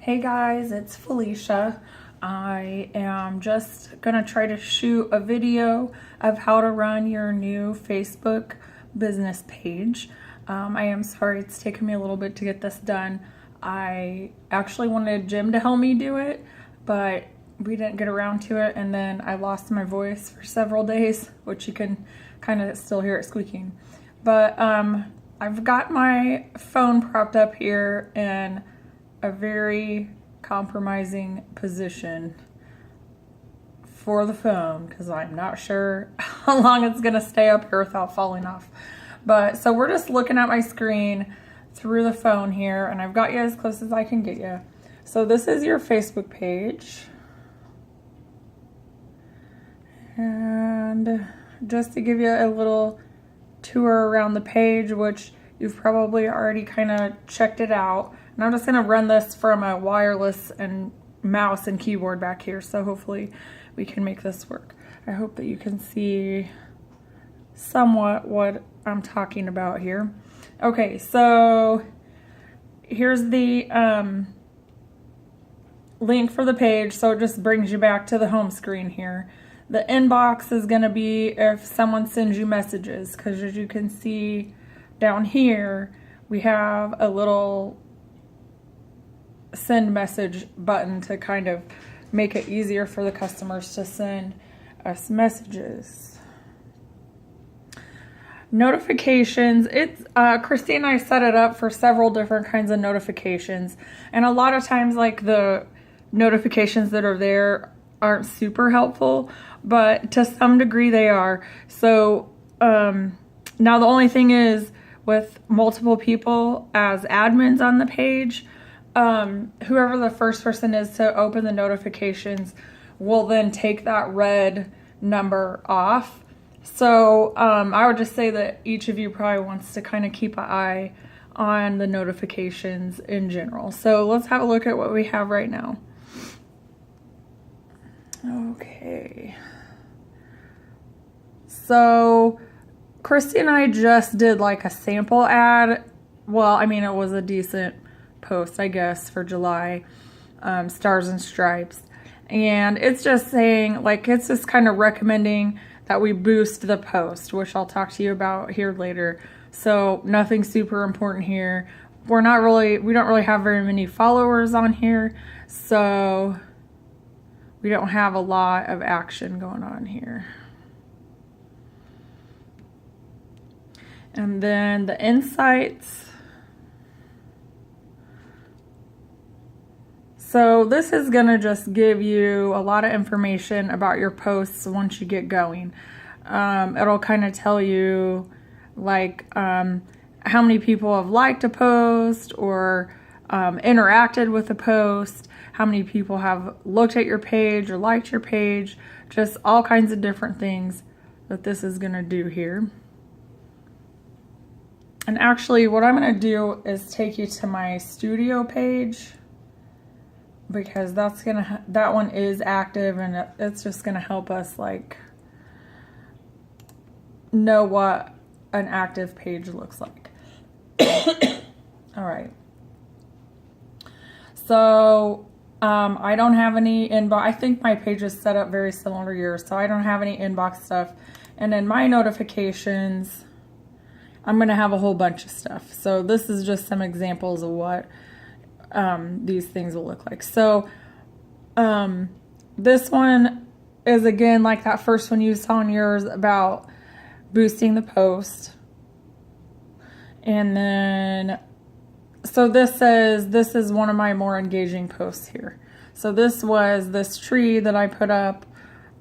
Hey guys, it's Felicia. I am just gonna try to shoot a video of how to run your new Facebook business page. I am sorry it's taken me a little bit to get this done. I actually wanted Jim to help me do it, but we didn't get around to it, and then I lost my voice for several days, which you can kind of still hear it squeaking. But I've got my phone propped up here in a very compromising position for the phone because I'm not sure how long it's gonna stay up here without falling off. But so we're just looking at my screen through the phone here, and I've got you as close as I can get you. So this is your Facebook page. And just to give you a little tour around the page, which you've probably already kind of checked it out. And I'm just going to run this from a wireless and mouse and keyboard back here, so hopefully we can make this work. I hope that you can see somewhat what I'm talking about here. Okay, so here's the link for the page, so it just brings you back to the home screen here. The inbox is going to be if someone sends you messages, because as you can see down here, we have a little send message button to kind of make it easier for the customers to send us messages. Notifications, it's Christy and I set it up for several different kinds of notifications, and a lot of times like the notifications that are there aren't super helpful, but to some degree they are. So now the only thing is, with multiple people as admins on the page, whoever the first person is to open the notifications will then take that red number off. So I would just say that each of you probably wants to kind of keep an eye on the notifications in general. So let's have a look at what we have right now. Okay. So Christy and I just did like a sample ad. Well, I mean, it was a decent post, I guess, for July, Stars and Stripes. And it's just saying, like, it's just kind of recommending that we boost the post, which I'll talk to you about here later. So nothing super important here. We don't really have very many followers on here, so we don't have a lot of action going on here. And then the insights. So this is gonna just give you a lot of information about your posts once you get going. It'll kind of tell you like how many people have liked a post or interacted with a post, how many people have looked at your page or liked your page, just all kinds of different things that this is gonna do here. And actually what I'm gonna do is take you to my studio page, because that one is active, and it's just gonna help us like know what an active page looks like. All right. So I don't have any inbox. I think my page is set up very similar to yours, so I don't have any inbox stuff. And in my notifications, I'm gonna have a whole bunch of stuff. So this is just some examples of what these things will look like. So this one is again like that first one you saw in yours about boosting the post. And then so this says this is one of my more engaging posts here. So this was this tree that I put up,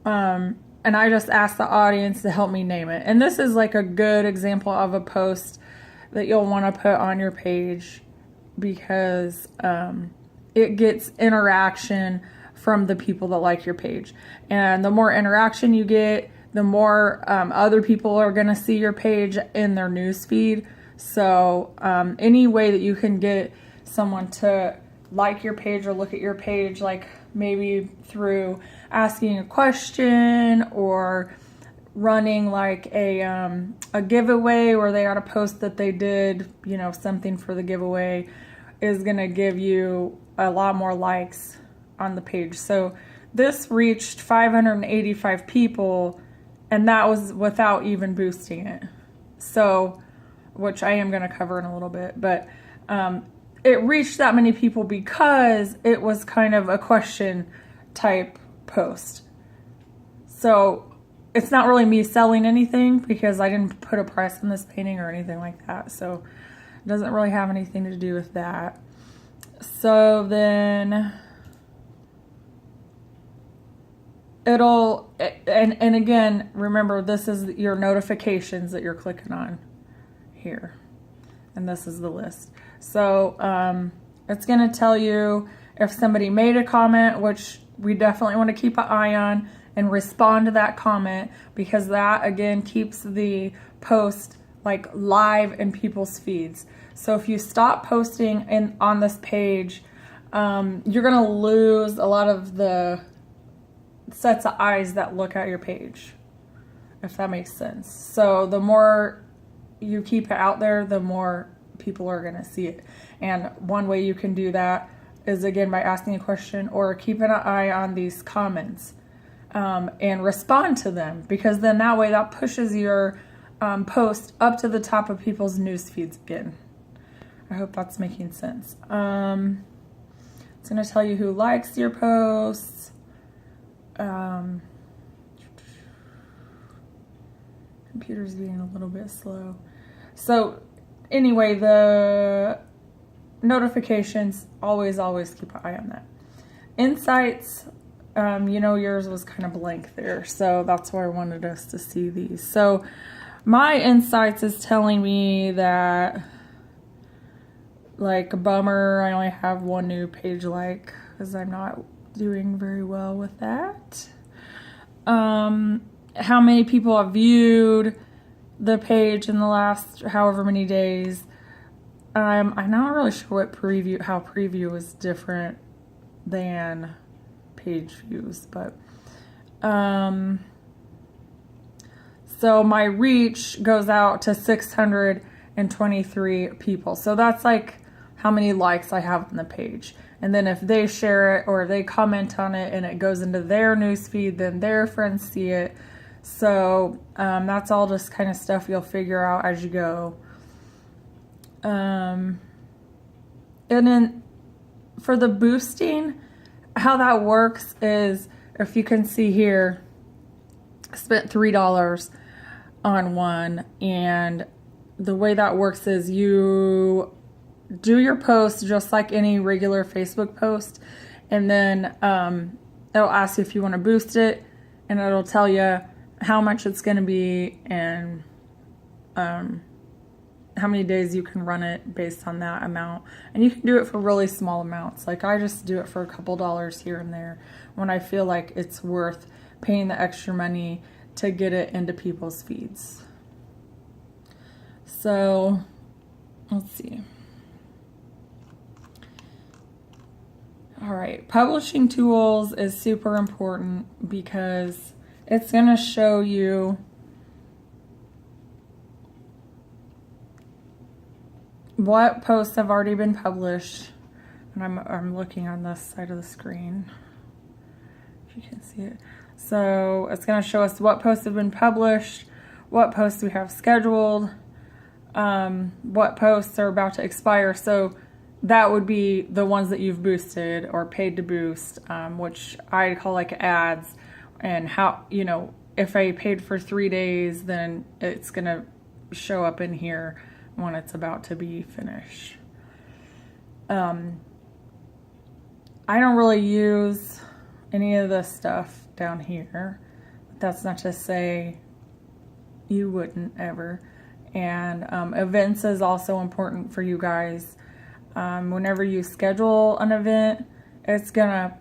and I just asked the audience to help me name it. And this is like a good example of a post that you'll want to put on your page, because it gets interaction from the people that like your page. And the more interaction you get, the more other people are going to see your page in their news feed. So any way that you can get someone to like your page or look at your page, like maybe through asking a question or running like a giveaway where they ought to post that they did, you know, something for the giveaway, is going to give you a lot more likes on the page. So this reached 585 people, and that was without even boosting it. So, which I am going to cover in a little bit, but it reached that many people because it was kind of a question type post. So it's not really me selling anything because I didn't put a price on this painting or anything like that. So it doesn't really have anything to do with that. So then it'll, and again, remember, this is your notifications that you're clicking on here. And this is the list. So it's going to tell you if somebody made a comment, which we definitely want to keep an eye on, and respond to that comment, because that again keeps the post like live in people's feeds. So if you stop posting on this page, you're going to lose a lot of the sets of eyes that look at your page, if that makes sense. So the more you keep it out there, the more people are going to see it. And one way you can do that is, again, by asking a question or keeping an eye on these comments and respond to them, because then that way that pushes your post up to the top of people's news feeds again. I hope that's making sense. It's going to tell you who likes your posts. Computer's being a little bit slow. So anyway, the notifications, always keep an eye on that. Insights, you know, yours was kind of blank there, so that's why I wanted us to see these. So my insights is telling me that, like, a bummer, I only have one new page like, because I'm not doing very well with that. How many people have viewed the page in the last however many days. I'm not really sure what how preview is different than page views, but so my reach goes out to 623 people. So that's like how many likes I have on the page. And then if they share it or they comment on it and it goes into their newsfeed, then their friends see it. So that's all just kind of stuff you'll figure out as you go. And then for the boosting, how that works is, if you can see here, I spent $3 on one, and the way that works is you do your post just like any regular Facebook post, and then it'll ask you if you want to boost it, and it'll tell you how much it's going to be and how many days you can run it based on that amount. And you can do it for really small amounts. Like, I just do it for a couple dollars here and there when I feel like it's worth paying the extra money to get it into people's feeds. So let's see. All right, publishing tools is super important because it's going to show you what posts have already been published. And I'm looking on this side of the screen, if you can see it. So it's going to show us what posts have been published, what posts we have scheduled, what posts are about to expire. So that would be the ones that you've boosted or paid to boost, which I call like ads. And how, you know, if I paid for 3 days, then it's going to show up in here when it's about to be finished. I don't really use any of this stuff down here. That's not to say you wouldn't ever. And events is also important for you guys. Whenever you schedule an event, it's gonna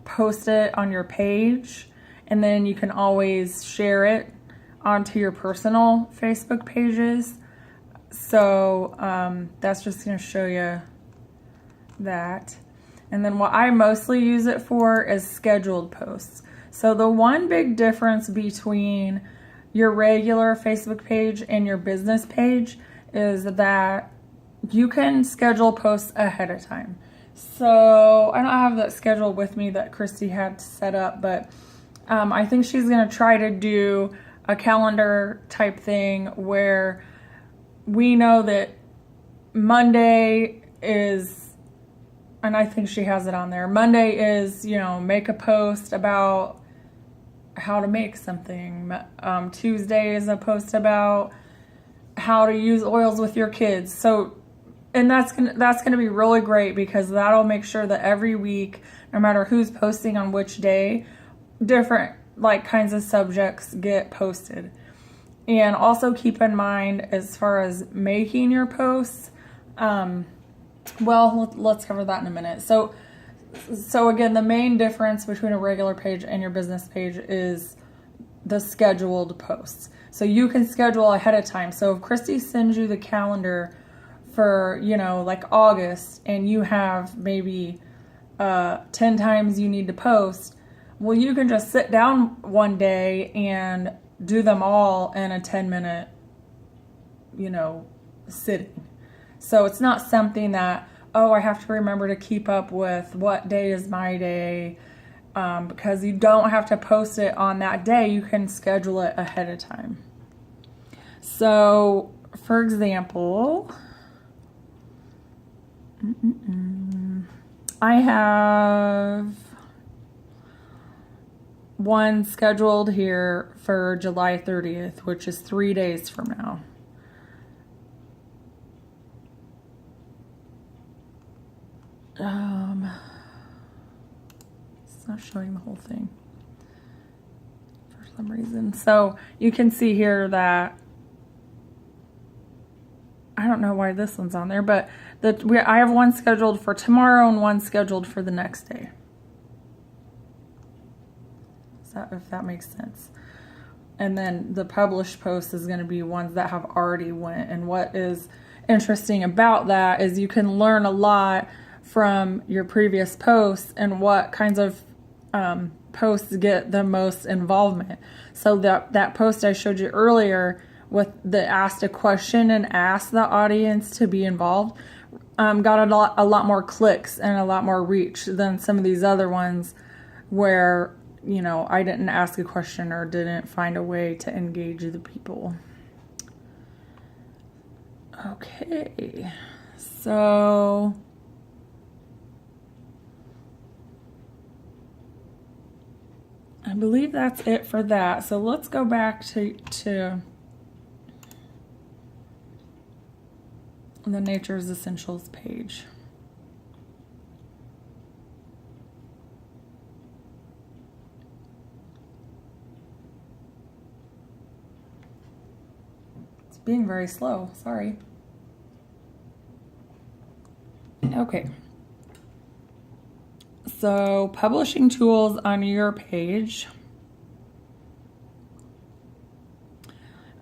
post it on your page, and then you can always share it onto your personal Facebook pages. So that's just going to show you that. And then what I mostly use it for is scheduled posts. So the one big difference between your regular Facebook page and your business page is that you can schedule posts ahead of time. So I don't have that schedule with me that Christy had set up, but I think she's going to try to do a calendar type thing where we know that Monday is, and I think she has it on there, Monday is, make a post about how to make something. Tuesday is a post about how to use oils with your kids. So, and that's gonna be really great, because that'll make sure that every week, no matter who's posting on which day, different kinds of subjects get posted. And also keep in mind, as far as making your posts, well, let's cover that in a minute. So again, the main difference between a regular page and your business page is the scheduled posts. So you can schedule ahead of time. So if Christy sends you the calendar for, August, and you have maybe 10 times you need to post, well, you can just sit down one day and do them all in a 10-minute, sitting. So it's not something that, I have to remember to keep up with what day is my day, because you don't have to post it on that day. You can schedule it ahead of time. So, for example, I have one scheduled here for July 30th, which is 3 days from now. It's not showing the whole thing for some reason. So you can see here that, I don't know why this one's on there, but I have one scheduled for tomorrow and one scheduled for the next day. If that makes sense. And then the published post is going to be ones that have already went. And what is interesting about that is you can learn a lot from your previous posts and what kinds of posts get the most involvement. So that post I showed you earlier with the asked a question and asked the audience to be involved got a lot more clicks and a lot more reach than some of these other ones where I didn't ask a question or didn't find a way to engage the people. Okay, so I believe that's it for that. So let's go back to the Nature's Essentials page. Being very slow, sorry. Okay. So publishing tools on your page.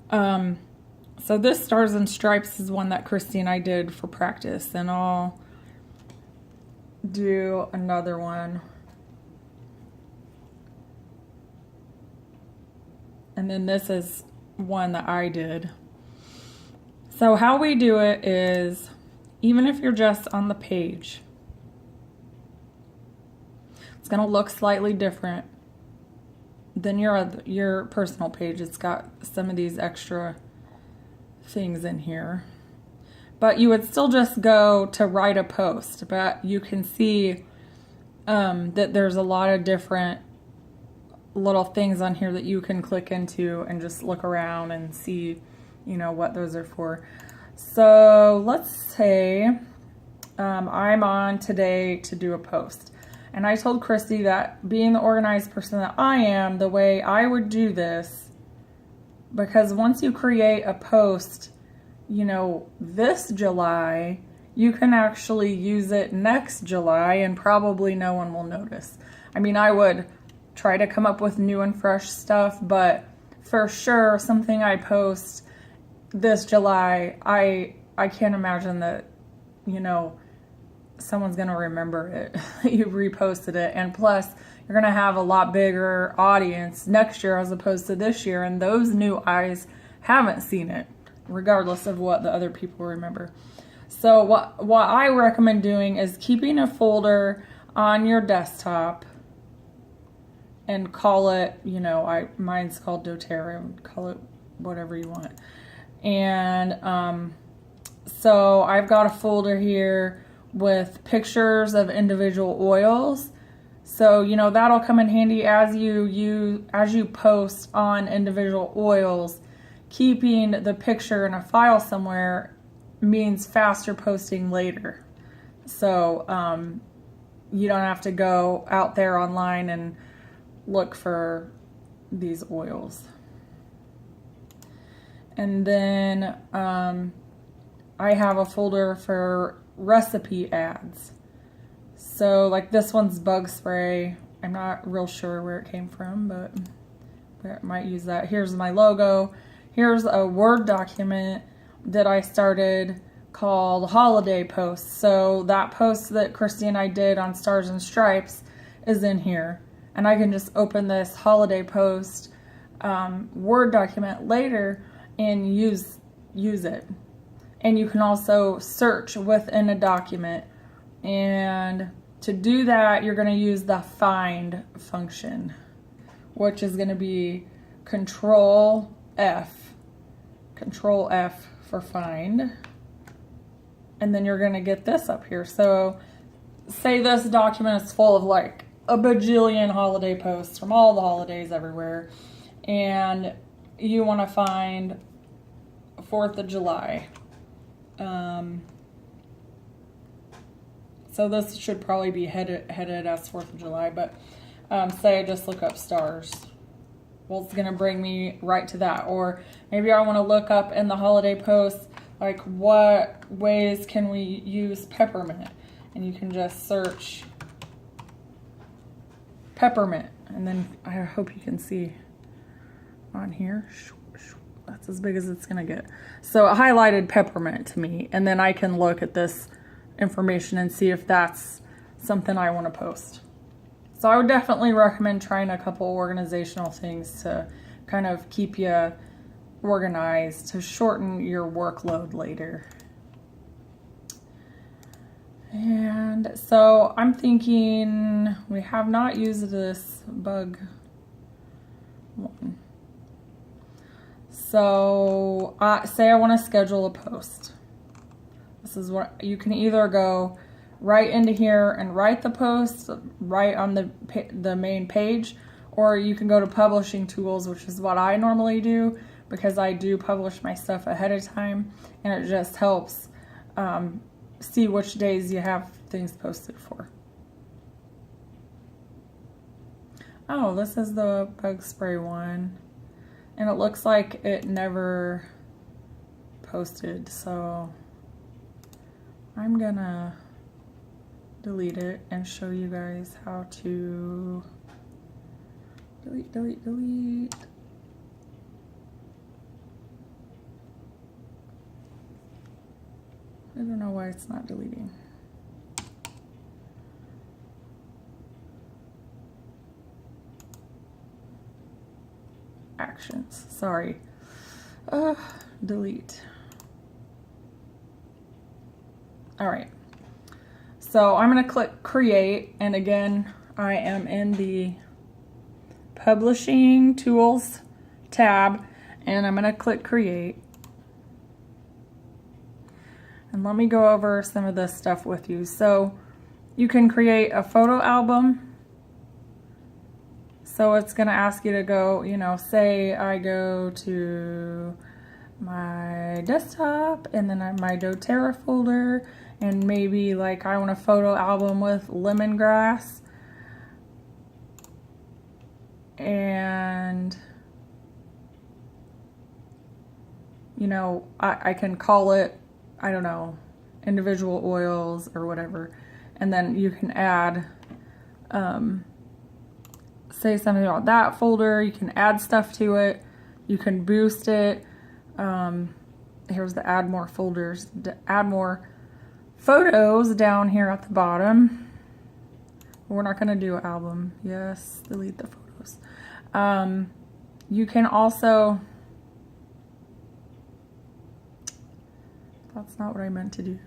So this Stars and Stripes is one that Christy and I did for practice, and I'll do another one. And then this is one that I did. So how we do it is, even if you're just on the page, it's going to look slightly different than your personal page. It's got some of these extra things in here. But you would still just go to write a post, but you can see that there's a lot of different little things on here that you can click into and just look around and see what those are for. So let's say I'm on today to do a post, and I told Christy that, being the organized person that I am, the way I would do this, because once you create a post this July, you can actually use it next July and probably no one will notice. I mean, I would try to come up with new and fresh stuff, but for sure something I post this July, I can't imagine that, someone's going to remember it. You reposted it. And plus, you're going to have a lot bigger audience next year as opposed to this year. And those new eyes haven't seen it, regardless of what the other people remember. So what I recommend doing is keeping a folder on your desktop and call it, you know, mine's called doTERRA, call it whatever you want. And so I've got a folder here with pictures of individual oils. So, you know, that'll come in handy as you post on individual oils. Keeping the picture in a file somewhere means faster posting later. So you don't have to go out there online and look for these oils. And then I have a folder for recipe ads. So like this one's bug spray. I'm not real sure where it came from, but I might use that. Here's my logo. Here's a Word document that I started called Holiday Posts. So that post that Christy and I did on Stars and Stripes is in here. And I can just open this Holiday Post Word document later and use it. And you can also search within a document. And to do that, you're going to use the find function, which is going to be Control F for find. And then you're going to get this up here. So say this document is full of like a bajillion holiday posts from all the holidays everywhere. And you want to find 4th of July. So this should probably be headed as 4th of July, but say I just look up stars. Well, it's going to bring me right to that. Or maybe I want to look up in the holiday posts, like what ways can we use peppermint? And you can just search peppermint. And then I hope you can see on here. That's as big as it's going to get. So it highlighted peppermint to me. And then I can look at this information and see if that's something I want to post. So I would definitely recommend trying a couple organizational things to kind of keep you organized, to shorten your workload later. And so I'm thinking we have not used this bug one. So say I want to schedule a post. This is what you can either go right into here and write the post right on the main page, or you can go to publishing tools, which is what I normally do because I do publish my stuff ahead of time, and it just helps see which days you have things posted for. Oh, this is the bug spray one, and it looks like it never posted, so I'm gonna delete it and show you guys how to delete. I don't know why it's not deleting. Actions, sorry. Delete. All right. So I'm going to click create, and again, I am in the publishing tools tab, and I'm going to click create. And let me go over some of this stuff with you. So you can create a photo album. So it's going to ask you to go, you know, say I go to my desktop and then my doTERRA folder, and maybe like I want a photo album with lemongrass, and you know, I can call it, I don't know, individual oils or whatever, and then you can add say something about that folder. You can add stuff to it, you can boost it. Here's the add more folders, add more photos down here at the bottom. We're not going to do an album. Yes, delete the photos. You can also That's not what I meant to do.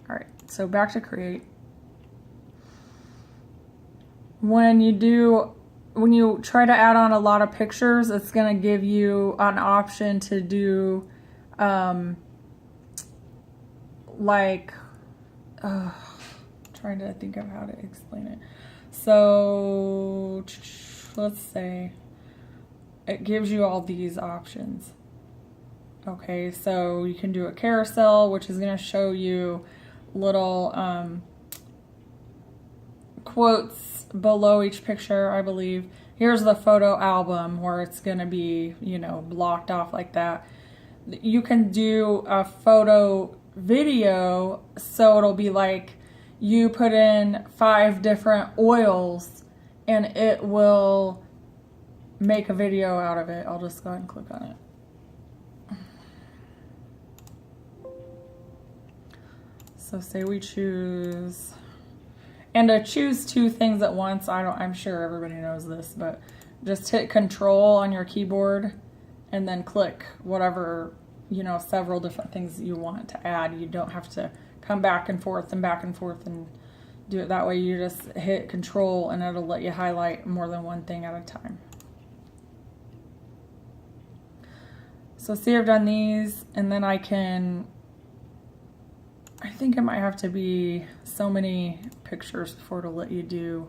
All right, so back to create. When you try to add on a lot of pictures, it's gonna give you an option to do trying to think of how to explain it. So let's say it gives you all these options. Okay, so you can do a carousel, which is going to show you little quotes below each picture, I believe. Here's the photo album where it's going to be, you know, blocked off like that. You can do a photo video, so it'll be like you put in 5 different oils and it will make a video out of it. I'll just go ahead and click on it. So say we choose, and to choose 2 things at once, I'm sure everybody knows this, but just hit Control on your keyboard and then click whatever, you know, several different things you want to add. You don't have to come back and forth and do it that way. You just hit Control and it'll let you highlight more than one thing at a time. So see, I've done these, and then I think it might have to be so many pictures before it'll let you do.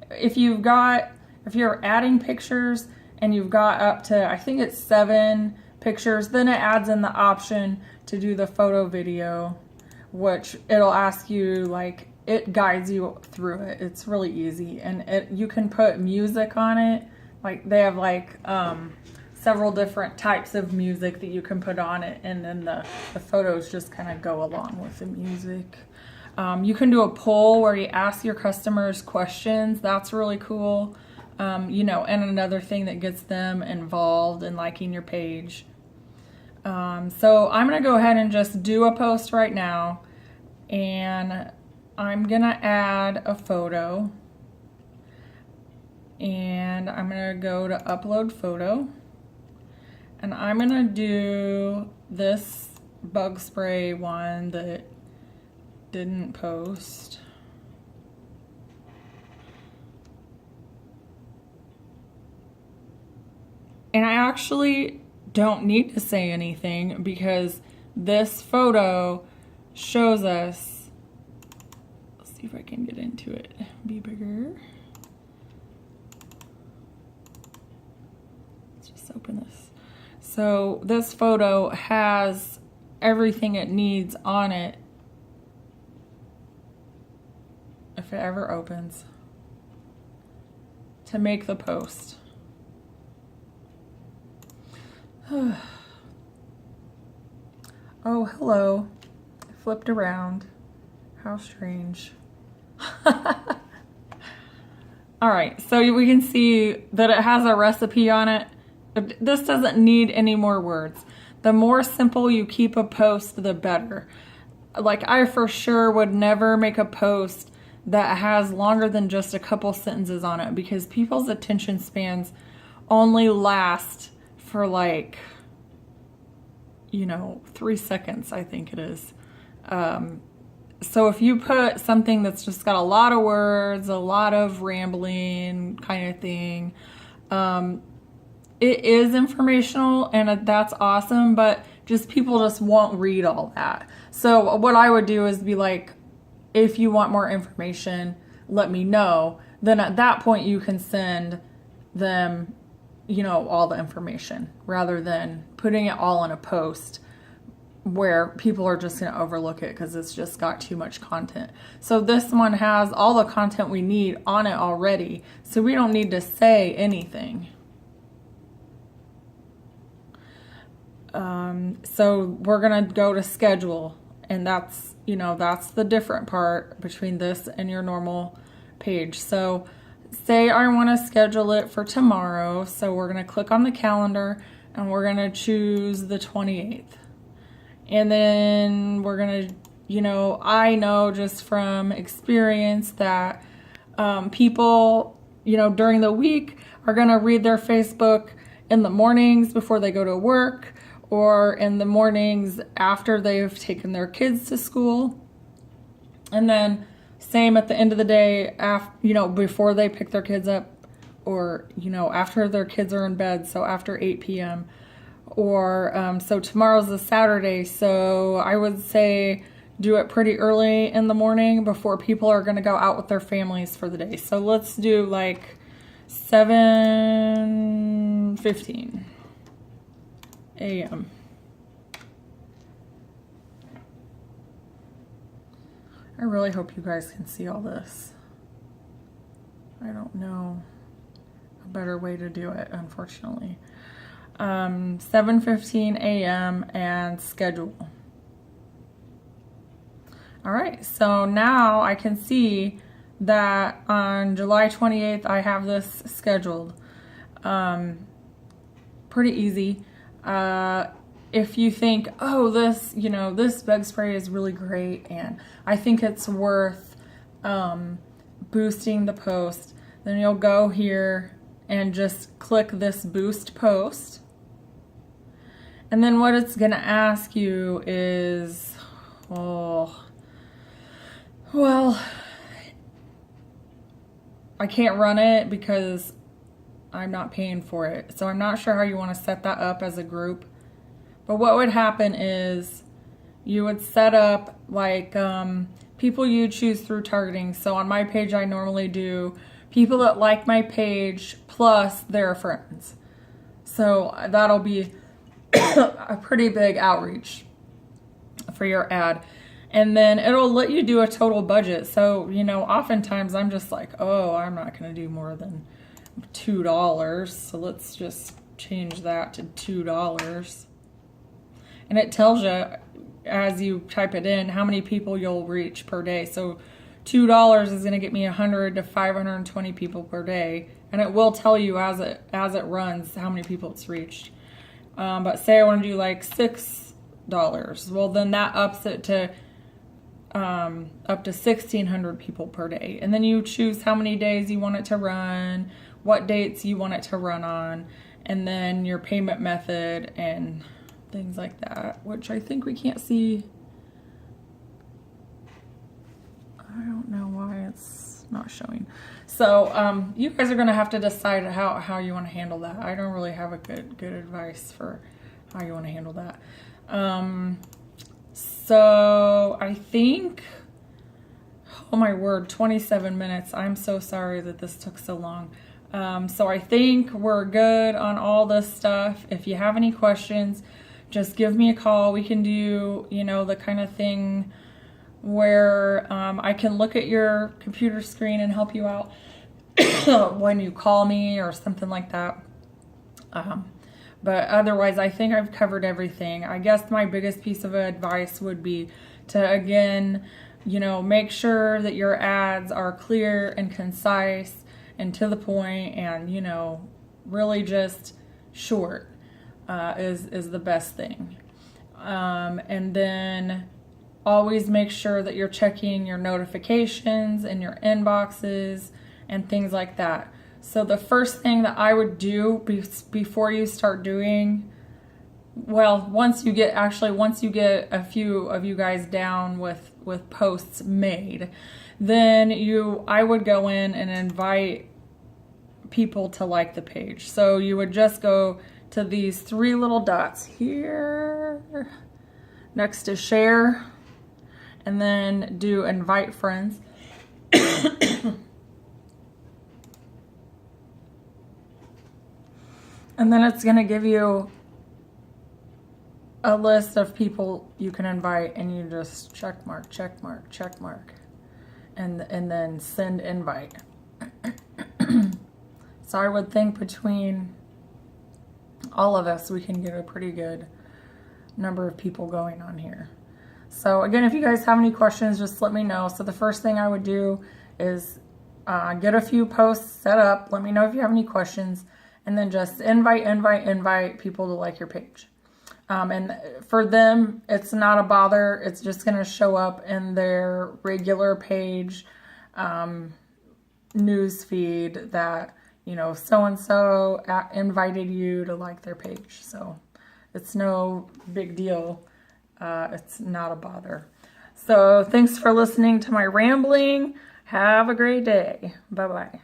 If you're adding pictures and you've got up to, I think it's 7 pictures, then it adds in the option to do the photo video, which it'll ask you, like, it guides you through it. It's really easy, and you can put music on it. Like, they have like several different types of music that you can put on it, and then the photos just kind of go along with the music. You can do a poll where you ask your customers questions. That's really cool. You know, and another thing that gets them involved in liking your page. So I'm going to go ahead and just do a post right now, and I'm going to add a photo, and I'm going to go to upload photo, and I'm going to do this bug spray one that didn't post. And I actually don't need to say anything because this photo shows us, let's see if I can get into it, be bigger. Let's just open this. So this photo has everything it needs on it, if it ever opens, to make the post. Oh, hello. I flipped around. How strange. Alright, so we can see that it has a recipe on it. This doesn't need any more words. The more simple you keep a post, the better. Like, I for sure would never make a post that has longer than just a couple sentences on it, because people's attention spans only last for, like, you know, 3 seconds, I think it is. So if you put something that's just got a lot of words, a lot of rambling kind of thing, it is informational, and that's awesome, but just people just won't read all that. So what I would do is be like, if you want more information, let me know. Then at that point you can send them, you know, all the information, rather than putting it all in a post where people are just going to overlook it because it's just got too much content. So this one has all the content we need on it already, so we don't need to say anything. So we're going to go to schedule, and that's, you know, that's the different part between this and your normal page. So say I want to schedule it for tomorrow, so we're going to click on the calendar and we're going to choose the 28th. And then we're going to, you know, I know just from experience that people, you know, during the week are going to read their Facebook in the mornings before they go to work, or in the mornings after they've taken their kids to school. And then same at the end of the day, before they pick their kids up, or, after their kids are in bed, so after 8 p.m. Or, so tomorrow's a Saturday, so I would say do it pretty early in the morning before people are going to go out with their families for the day. So let's do like 7:15 a.m. I really hope you guys can see all this. I don't know a better way to do it, unfortunately. 7:15 a.m. and schedule. All right, so now I can see that on July 28th, I have this scheduled. Pretty easy. If you think, oh, this bug spray is really great and I think it's worth boosting the post, then you'll go here and just click this boost post. And then what it's gonna ask you is, I can't run it because I'm not paying for it. So I'm not sure how you want to set that up as a group. But what would happen is you would set up like people you choose through targeting. So on my page, I normally do people that like my page plus their friends. So that'll be a pretty big outreach for your ad. And then it'll let you do a total budget. So, oftentimes I'm just like, oh, I'm not going to do more than $2. So let's just change that to $2. And it tells you as you type it in how many people you'll reach per day. So $2 is going to get me 100 to 520 people per day. And it will tell you as it runs how many people it's reached. But say I want to do like $6. Well, then that ups it to up to 1,600 people per day. And then you choose how many days you want it to run, what dates you want it to run on, and then your payment method and things like that, which I think we can't see. I don't know why it's not showing. So you guys are going to have to decide how you want to handle that. I don't really have a good advice for how you want to handle that. So I think, oh my word, 27 minutes. I'm so sorry that this took so long. So I think we're good on all this stuff. If you have any questions, just give me a call. We can do, the kind of thing where I can look at your computer screen and help you out when you call me or something like that. But otherwise, I think I've covered everything. I guess my biggest piece of advice would be to, again, make sure that your ads are clear and concise and to the point and, really just short is the best thing. And then always make sure that you're checking your notifications and your inboxes and things like that. So the first thing that I would do before you start doing, once you get a few of you guys down with posts made, then I would go in and invite people to like the page. So you would just go to these 3 little dots here next to share, and then do invite friends. And then it's going to give you a list of people you can invite, and you just check mark, and then send invite. So I would think between all of us, we can get a pretty good number of people going on here. So again, if you guys have any questions, just let me know. So the first thing I would do is get a few posts set up. Let me know if you have any questions. And then just invite people to like your page. And for them, it's not a bother. It's just going to show up in their regular page news feed that, so-and-so invited you to like their page. So It's no big deal. It's not a bother. So thanks for listening to my rambling. Have a great day. Bye-bye.